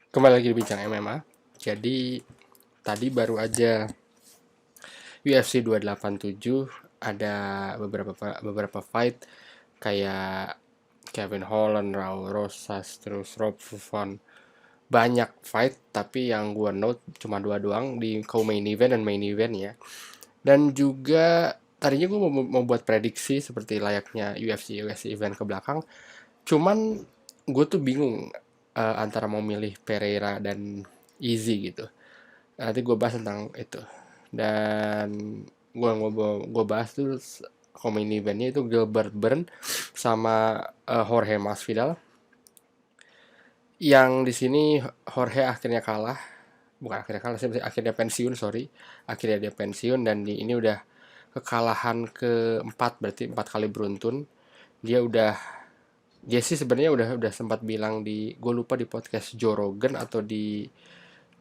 Kembali lagi di Bincang MMA. Jadi tadi baru aja UFC 287 ada beberapa fight kayak Kevin Holland, Raul Rosas, terus Rob Font. Banyak fight tapi yang gua note cuma dua doang di co-main event dan main event ya. Dan juga tadinya gue mau buat prediksi seperti layaknya UFC event ke belakang. Cuman gue tuh bingung antara mau milih Pereira dan Easy gitu. Nanti gue bahas tentang itu. Dan gue bahas tuh main eventnya itu Gilbert Burns sama Jorge Masvidal. Yang di sini Jorge akhirnya kalah, bukan akhirnya kalah sih, akhirnya pensiun, sorry. Akhirnya dia pensiun dan ini udah kekalahan keempat, berarti 4 kali beruntun. Dia udah dia sih sebenarnya udah sempat bilang di, gue lupa di podcast Joe Rogan atau di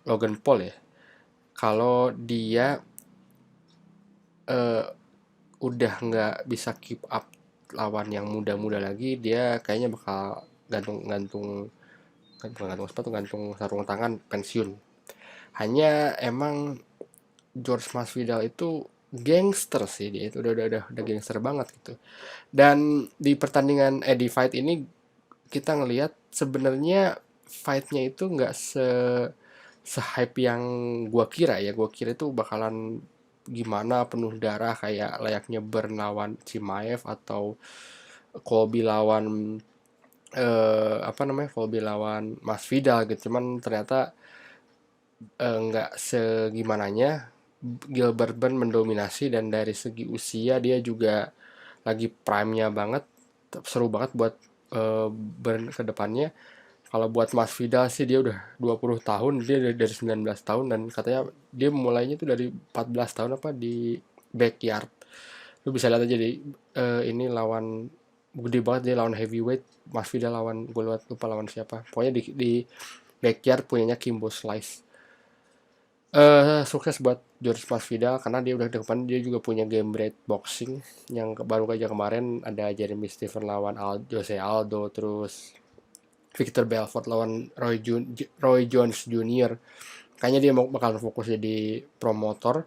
Logan Paul ya, kalau dia eh, udah nggak bisa keep up lawan yang muda-muda lagi, dia kayaknya bakal gantung-gantung, bukan gantung sepatu, gantung sarung tangan, pensiun. Hanya emang George Masvidal itu gangster sih, dia itu udah gangster banget gitu. Dan di pertandingan di fight ini kita ngelihat sebenarnya fightnya itu nggak se-hype yang gua kira ya. Gua kira itu bakalan gimana, penuh darah kayak layaknya Burn lawan Chimaev atau Colby lawan apa namanya, Colby lawan Masvidal gitu. Cuman ternyata nggak segimananya. Gilbert Burns mendominasi dan dari segi usia dia juga lagi prime-nya banget. Seru banget buat Burn ke depannya. Kalau buat Mas Vidal sih dia udah 20 tahun, dia dari 19 tahun, dan katanya dia mulainya tuh dari 14 tahun apa di backyard. Lu bisa lihat aja di ini lawan gede banget, dia lawan heavyweight. Mas Vidal lawan, gue lupa lawan siapa. Pokoknya di backyard punyanya Kimbo Slice. Sukses buat George Masvidal karena dia udah depan, dia juga punya game break boxing yang baru aja kemarin ada Jeremy Steven lawan Jose Aldo, terus Victor Belfort lawan Roy Jones Jr. Kayaknya dia bakal fokus jadi promotor.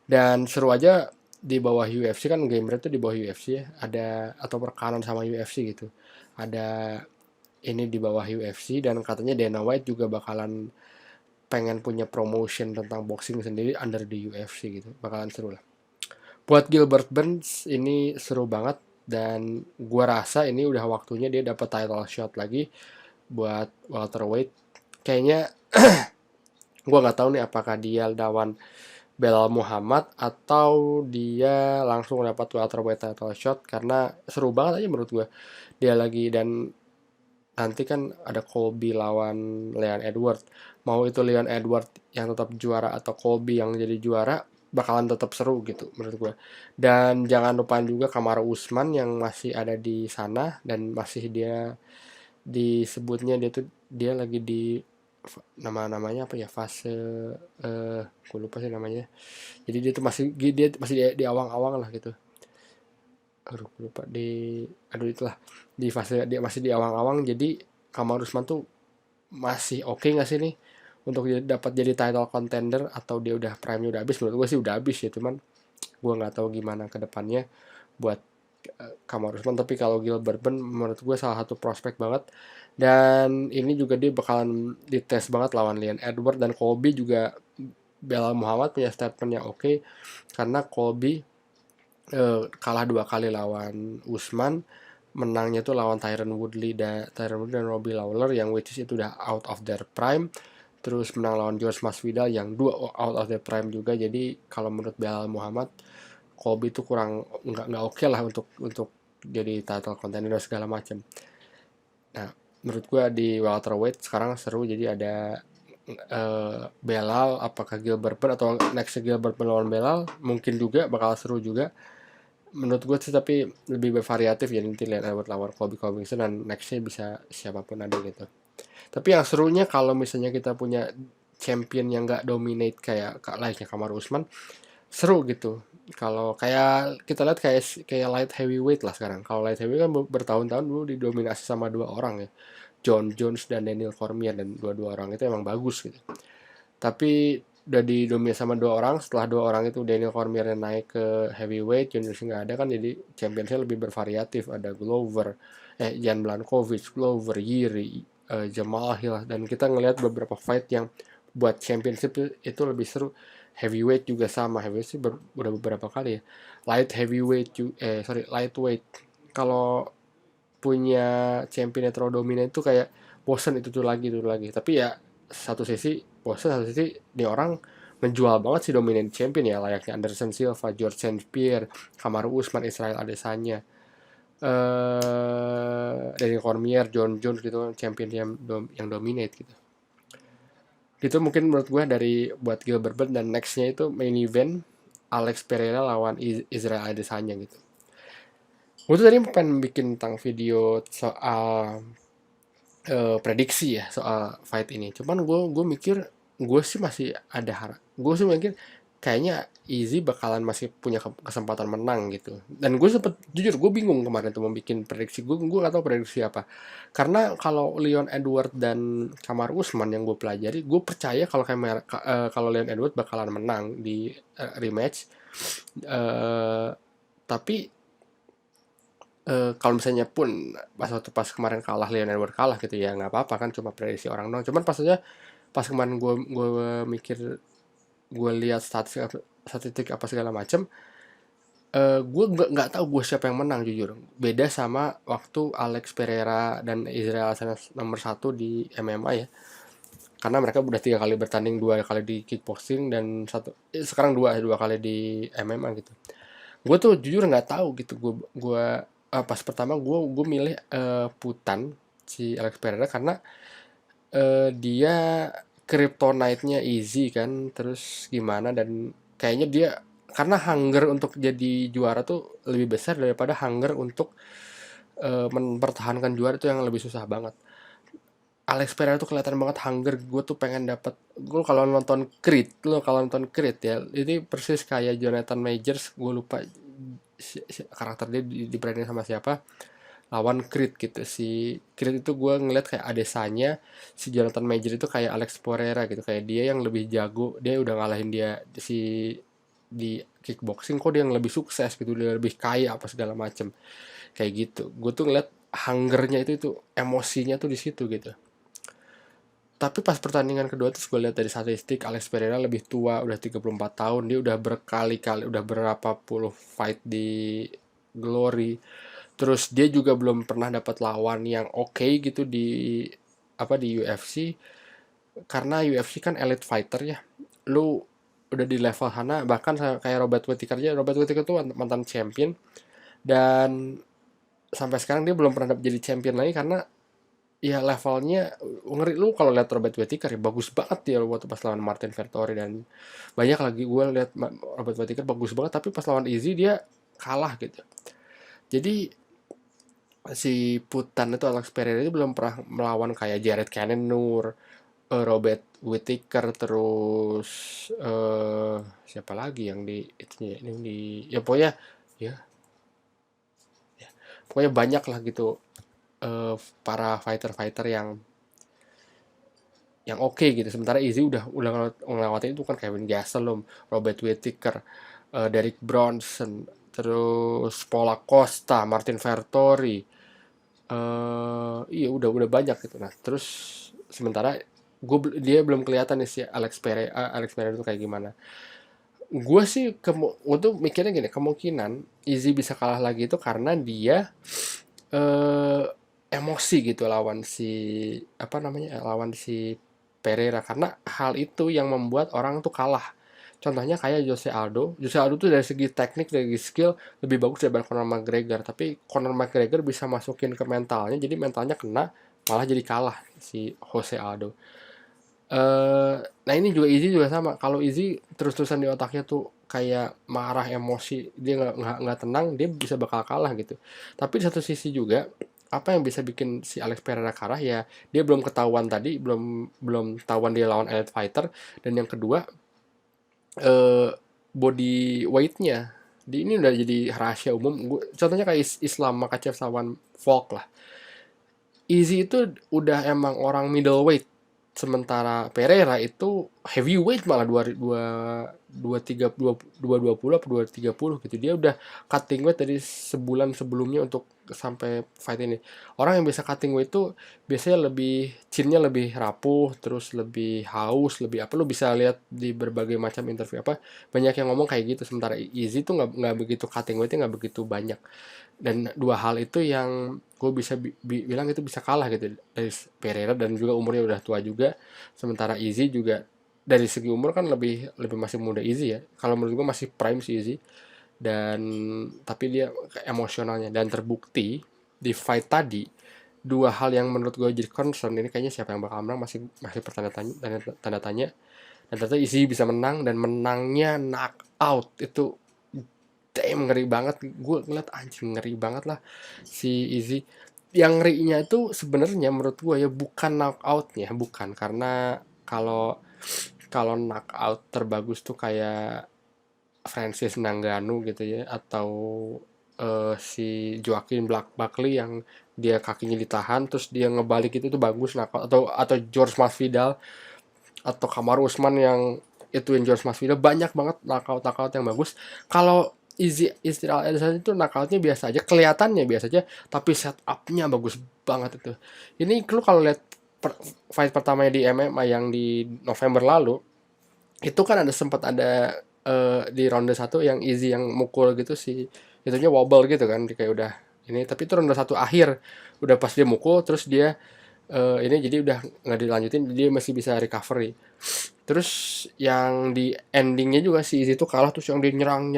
Dan seru aja di bawah UFC, kan game rate tuh di bawah UFC ya, ada atau perkanan sama UFC gitu, ada ini di bawah UFC. Dan katanya Dana White juga bakalan pengen punya promotion tentang boxing sendiri under di UFC gitu, bakalan seru lah. Buat Gilbert Burns ini seru banget, dan gua rasa ini udah waktunya dia dapat title shot lagi buat welterweight. Kayaknya gua nggak tahu nih apakah dia lawan Belal Muhammad atau dia langsung dapat welterweight title shot, karena seru banget aja menurut gua. Dia lagi, dan nanti kan ada Colby lawan Leon Edward. Mau itu Leon Edward yang tetap juara atau Colby yang jadi juara, bakalan tetap seru gitu menurut gue. Dan jangan lupain juga Kamaru Usman yang masih ada di sana, dan masih dia disebutnya dia lagi di nama-namanya apa ya, fase gue lupa sih namanya. Jadi dia masih di awang-awang lah gitu. Aduh lupa itulah, di fase dia masih di awang-awang. Jadi Kamaru Usman tuh masih oke nggak sih nih untuk dapat jadi title contender, atau dia udah prime-nya udah habis? Menurut gue sih udah habis ya, cuman gue nggak tahu gimana ke depannya buat Kamaru Usman. Tapi kalau Gilbert Burns menurut gue salah satu prospek banget, dan ini juga dia bakalan dites banget lawan Leon Edward. Dan Colby juga, Belal Muhammad punya statement yang oke, karena Colby kalah 2 kali lawan Usman, menangnya tuh lawan Tyron Woodley dan Robbie Lawler yang which is itu udah out of their prime, terus menang lawan George Masvidal yang dua out of their prime juga. Jadi kalau menurut Belal Muhammad, Colby itu kurang, nggak oke lah untuk jadi title contender dan segala macam. Nah, menurut gua di welterweight sekarang seru, jadi ada Belal, apakah Gilbert Burns atau next Gilbert Burns lawan Belal, mungkin juga bakal seru juga menurut gue sih. Tapi lebih bervariatif ya, nanti lihat lewat lawan Colby Covington, dan nextnya bisa siapapun ada gitu. Tapi yang serunya kalau misalnya kita punya champion yang nggak dominate kayak layaknya Kamaru Usman, seru gitu. Kalau kayak kita lihat kayak kayak light heavyweight lah sekarang. Kalau light heavyweight kan bertahun-tahun dulu didominasi sama dua orang ya, John Jones dan Daniel Cormier, dan dua orang itu emang bagus gitu. Tapi udah didominasi sama dua orang. Setelah dua orang itu Daniel Cormier naik ke heavyweight, John Jones nggak ada kan, jadi championsnya lebih bervariatif. Ada Jan Blachowicz, Glover, Yuri, Jamal Hill, dan kita ngelihat beberapa fight yang buat championship itu lebih seru. Heavyweight juga sama, heavyweight sih udah beberapa kali ya. Lightweight. Kalau punya champion yang terlalu dominan itu kayak bosen, itu lagi. Tapi ya satu sisi bosen, satu sisi ini orang menjual banget sih dominant champion ya, layaknya Anderson Silva, George St. Pierre, Kamaru Usman, Israel Adesanya, Daniel Cormier, John Jones gitu kan, champion yang dominate gitu. Itu mungkin menurut gue dari buat Gilbert Burns. Dan nextnya itu main event Alex Pereira lawan Israel Adesanya gitu. Gue tuh tadi pengen bikin tentang video soal prediksi ya soal fight ini. Cuman gue mikir, gue sih masih ada harap. Gue sih mikir kayaknya Izzy bakalan masih punya kesempatan menang gitu. Dan gue sempet, jujur gue bingung kemarin tuh mau bikin prediksi. Gue gak tahu prediksi apa. Karena kalau Leon Edwards dan Kamaru Usman yang gue pelajari, gue percaya kalau Leon Edwards bakalan menang di rematch. Tapi kalau misalnya pun pas kemarin kalah, Leon Edwards kalah gitu ya, nggak apa-apa kan, cuma prediksi orang doang. Cuman pas kemarin gue mikir, gue lihat statistik apa segala macem, gue nggak tahu gue siapa yang menang jujur. Beda sama waktu Alex Pereira dan Israel Adesanya nomor 1 di MMA ya, karena mereka udah 3 kali bertanding, 2 kali di kickboxing dan sekarang dua kali di MMA gitu. Gue tuh jujur nggak tahu gitu. Pas pertama gue milih Putan, si Alex Pereira, karena dia kryptonite-nya Easy kan, terus gimana, dan kayaknya dia karena hunger untuk jadi juara tuh lebih besar daripada hunger untuk mempertahankan juara, itu yang lebih susah banget. Alex Pereira tuh kelihatan banget hunger. Gue tuh pengen dapat. Gue kalau nonton Creed ya, ini persis kayak Jonathan Majors. Gue lupa karakter dia diperanin sama siapa, lawan Creed gitu. Si Creed itu gue ngeliat kayak Adesanya, si Jonathan Major itu kayak Alex Pereira gitu, kayak dia yang lebih jago, dia udah ngalahin dia di kickboxing, kok dia yang lebih sukses gitu, dia lebih kaya apa segala macem kayak gitu. Gue tuh ngeliat hungernya itu emosinya tuh di situ gitu. Tapi pas pertandingan kedua terus gue lihat dari statistik, Alex Pereira lebih tua, udah 34 tahun, dia udah berkali-kali, udah berapa puluh fight di Glory. Terus dia juga belum pernah dapat lawan yang oke gitu di UFC, karena UFC kan elite fighter ya. Lu udah di level sana, bahkan kayak Robert Whittaker aja. Robert Whittaker tuh mantan champion, dan sampai sekarang dia belum pernah jadi champion lagi karena ya levelnya ngeri. Lu kalau lihat Robert Whittaker ya bagus banget dia waktu pas lawan Martin Vettori, dan banyak lagi gue lihat Robert Whittaker bagus banget, tapi pas lawan Izzy dia kalah gitu. Jadi si Putan itu, Alex Pereira itu belum pernah melawan kayak Jared Cannonier, Robert Whittaker, terus siapa lagi yang di itunya ini di ya pokoknya ya, pokoknya banyak lah gitu, para fighter yang oke gitu. Sementara Izzy udah ngelewatin itu kan, Kevin Gastelum, Robert Whittaker, Derek Bronson, terus Paula Costa, Martin Vettori, iya udah banyak gitu. Nah terus sementara dia belum kelihatan nih si Alex Pereira itu kayak gimana. Gue sih untuk mikirnya gini, kemungkinan Izzy bisa kalah lagi itu karena dia eh, emosi gitu lawan si Pereira, karena hal itu yang membuat orang tuh kalah. Contohnya kayak Jose Aldo tuh dari segi teknik, dari segi skill lebih bagus daripada Conor McGregor, tapi Conor McGregor bisa masukin ke mentalnya, jadi mentalnya kena, malah jadi kalah si Jose Aldo. Nah ini juga Izzy juga sama. Kalau Izzy terus-terusan di otaknya tuh kayak marah, emosi, dia nggak tenang, dia bisa bakal kalah gitu. Tapi di satu sisi juga, apa yang bisa bikin si Alex Pereira kalah ya, dia belum ketahuan tadi, belum belum ketahuan dia lawan elite fighter, dan yang kedua body weightnya ini udah jadi rahasia umum. Contohnya kayak Islam Makhachev lawan Volk lah. Izzy itu udah emang orang middleweight, sementara Pereira itu heavyweight malah dua dua dua tiga dua dua puluh apa 230 gitu. Dia udah cutting weight dari sebulan sebelumnya untuk sampai fight ini. Orang yang bisa cutting weight itu biasanya lebih chinnya lebih rapuh, terus lebih haus, lebih apa, lu bisa lihat di berbagai macam interview apa, banyak yang ngomong kayak gitu. Sementara Izzy tuh nggak begitu cutting weightnya, nggak begitu banyak, dan dua hal itu yang gue bisa bilang itu bisa kalah gitu dari Pereira, dan juga umurnya udah tua juga. Sementara Izzy juga dari segi umur kan lebih lebih masih muda Izzy ya, kalau menurut gue masih prime si Izzy. Dan tapi dia emosionalnya, dan terbukti di fight tadi dua hal yang menurut gue jadi concern, ini kayaknya siapa yang bakal menang masih masih tanda tanya. Dan ternyata Izzy bisa menang, dan menangnya knockout. Itu damn ngeri banget, gue ngeliat anjing ngeri banget lah si Izzy. Yang ngerinya itu sebenarnya menurut gue ya bukan knockoutnya, bukan, karena kalau kalau knockout terbagus tuh kayak Francis Ngannou gitu ya, atau si Joaquin Buckley yang dia kakinya ditahan terus dia ngebalik itu tuh bagus knockout, atau George Masvidal atau Kamaru Usman yang ituin George Masvidal, banyak banget knockout yang bagus. Kalau Israel Adesanya itu knockoutnya biasa aja, kelihatannya biasa aja, tapi setupnya bagus banget itu. Ini lu kalau lihat fight pertamanya di MMA yang di November lalu, itu kan sempat ada di ronde satu yang Izzy yang mukul gitu, sih itunya wobble gitu kan, kayak udah ini, tapi itu ronde satu akhir, udah pas dia mukul terus dia ini jadi udah nggak dilanjutin, dia masih bisa recovery. Terus yang di endingnya juga si Izzy itu kalah, terus yang dia nyerang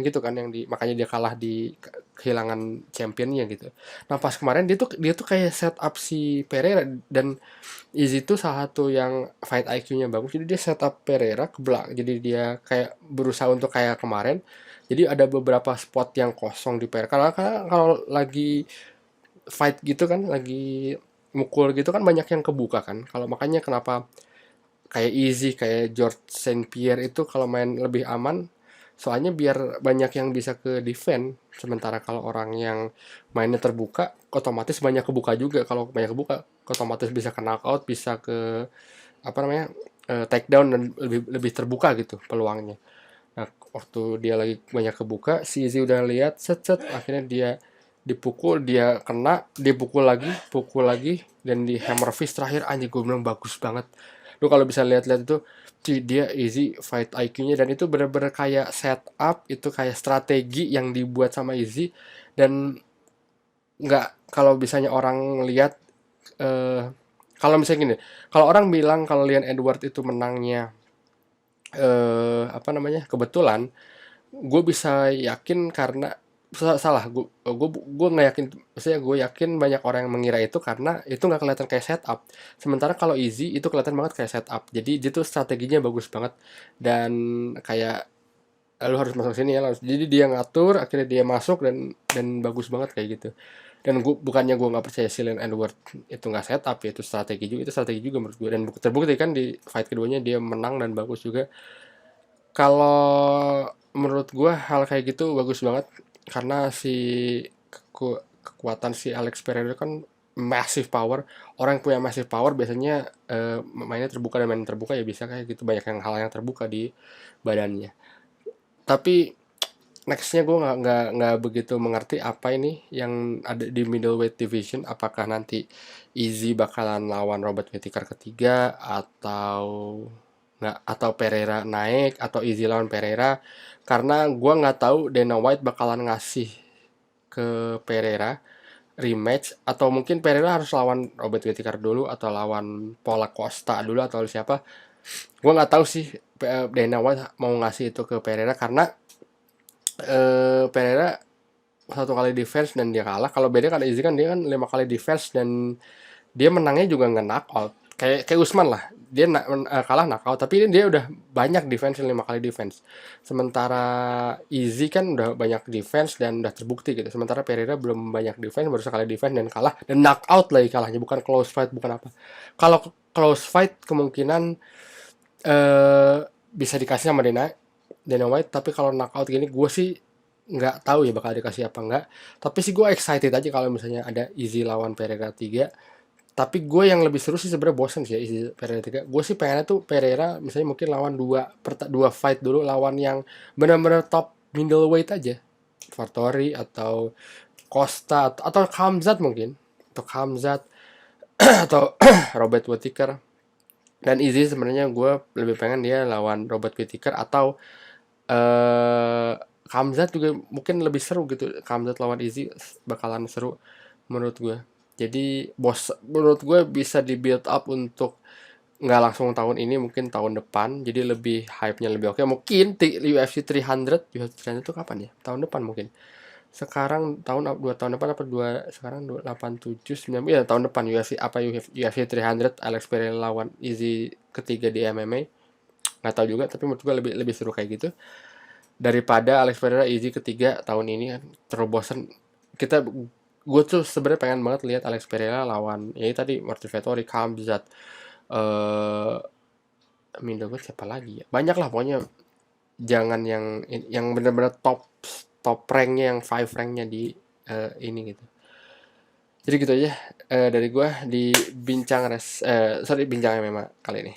gitu kan, yang di makanya dia kalah di kehilangan championnya gitu. Nah pas kemarin dia tuh kayak set up si Pereira, dan Izzy itu salah satu yang fight IQ-nya bagus, jadi dia set up Pereira ke belakang, jadi dia kayak berusaha untuk kayak kemarin. Jadi ada beberapa spot yang kosong di Pereira, karena kalau lagi fight gitu kan, lagi mukul gitu kan banyak yang kebuka kan. Kalau makanya kenapa kayak Easy, kayak George Saint Pierre itu kalau main lebih aman, soalnya biar banyak yang bisa ke defend. Sementara kalau orang yang mainnya terbuka, otomatis banyak kebuka juga. Kalau banyak kebuka, otomatis bisa ke knockout, bisa ke apa namanya, takedown, dan lebih lebih terbuka gitu peluangnya. Nah, waktu dia lagi banyak kebuka, si Izzy udah lihat, set set, akhirnya dia dipukul, dia kena, pukul lagi, dan di hammer fist terakhir, anjing gue bilang bagus banget. Lu kalau bisa lihat-lihat itu, dia Izzy fight IQ-nya, dan itu bener-bener kayak setup, itu kayak strategi yang dibuat sama Izzy. Dan nggak, kalau misalnya orang lihat, eh kalau misalnya gini, kalau orang bilang kalau Leon Edward itu menangnya apa namanya, kebetulan, gue bisa yakin karena salah, gue nggak yakin, maksudnya gue yakin banyak orang yang mengira itu karena itu nggak kelihatan kayak setup. Sementara kalau Easy itu kelihatan banget kayak setup, jadi dia tuh strateginya bagus banget. Dan kayak lu harus masuk sini ya, jadi dia ngatur, akhirnya dia masuk, dan bagus banget kayak gitu. Dan bukannya gue nggak percaya si Leon Edward itu nggak setup ya, itu strategi juga menurut gue, dan terbukti kan di fight keduanya dia menang dan bagus juga. Kalau menurut gua hal kayak gitu bagus banget, karena si kekuatan si Alex Pereira kan massive power. Orang yang punya massive power biasanya mainnya terbuka, dan main terbuka ya bisa kayak gitu, banyak hal yang terbuka di badannya. Tapi nextnya gue nggak begitu mengerti apa ini yang ada di middleweight division, apakah nanti Izzy bakalan lawan Robert Whittaker ketiga, atau nggak, atau Pereira naik, atau Izzy lawan Pereira. Karena gue nggak tahu Dana White bakalan ngasih ke Pereira rematch, atau mungkin Pereira harus lawan Robert Whittaker dulu, atau lawan Paula Costa dulu, atau siapa. Gue nggak tahu sih Dana White mau ngasih itu ke Pereira, karena Pereira satu kali defense dan dia kalah. Kalau beda kan Izzy kan, dia kan 5 kali defense dan dia menangnya juga nggak knockout. Kayak Usman lah, dia kalah knockout, tapi dia udah banyak defense, 5 kali defense. Sementara Izzy kan udah banyak defense dan udah terbukti gitu. Sementara Pereira belum banyak defense, baru sekali defense dan kalah, dan knockout lagi kalahnya, bukan close fight, bukan apa. Kalau close fight kemungkinan bisa dikasih sama Dana White, tapi kalau knockout gini gue sih nggak tahu ya bakal dikasih apa enggak. Tapi sih gue excited aja kalau misalnya ada Izzy lawan Pereira 3. Tapi gue yang lebih seru sih sebenarnya bosen sih ya Izzy Pereira 3. Gue sih pengennya tuh Pereira misalnya mungkin lawan dua fight dulu lawan yang benar-benar top middleweight aja. Fattori atau Costa atau Khamzat mungkin. Atau Khamzat atau Robert Whittaker. Dan Izzy sebenarnya gue lebih pengen dia lawan Robert Whittaker atau eh Khamzat juga mungkin lebih seru gitu. Khamzat lawan Izzy bakalan seru menurut gue. Jadi menurut gue bisa di build up untuk nggak langsung tahun ini, mungkin tahun depan. Jadi lebih hype-nya lebih oke. Mungkin UFC 300, UFC 300 itu kapan ya? Tahun depan mungkin. Sekarang dua tahun depan apa dua sekarang 87 9 ya tahun depan UFC apa UFC 300 Alex Pereira lawan Izzy ketiga di MMA. Nggak tahu juga tapi menurut gue lebih lebih seru kayak gitu daripada Alex Pereira Izzy ketiga tahun ini kan terlalu bosen. Gue tuh sebenarnya pengen banget lihat Alex Pereira lawan ya tadi Martin Vettori, Khamzat, eh middleweight siapa lagi ya, banyak lah pokoknya. Jangan yang benar-benar top ranknya, yang five ranknya di ini gitu. Jadi gitu aja dari gue di bincang bincang MMA kali ini.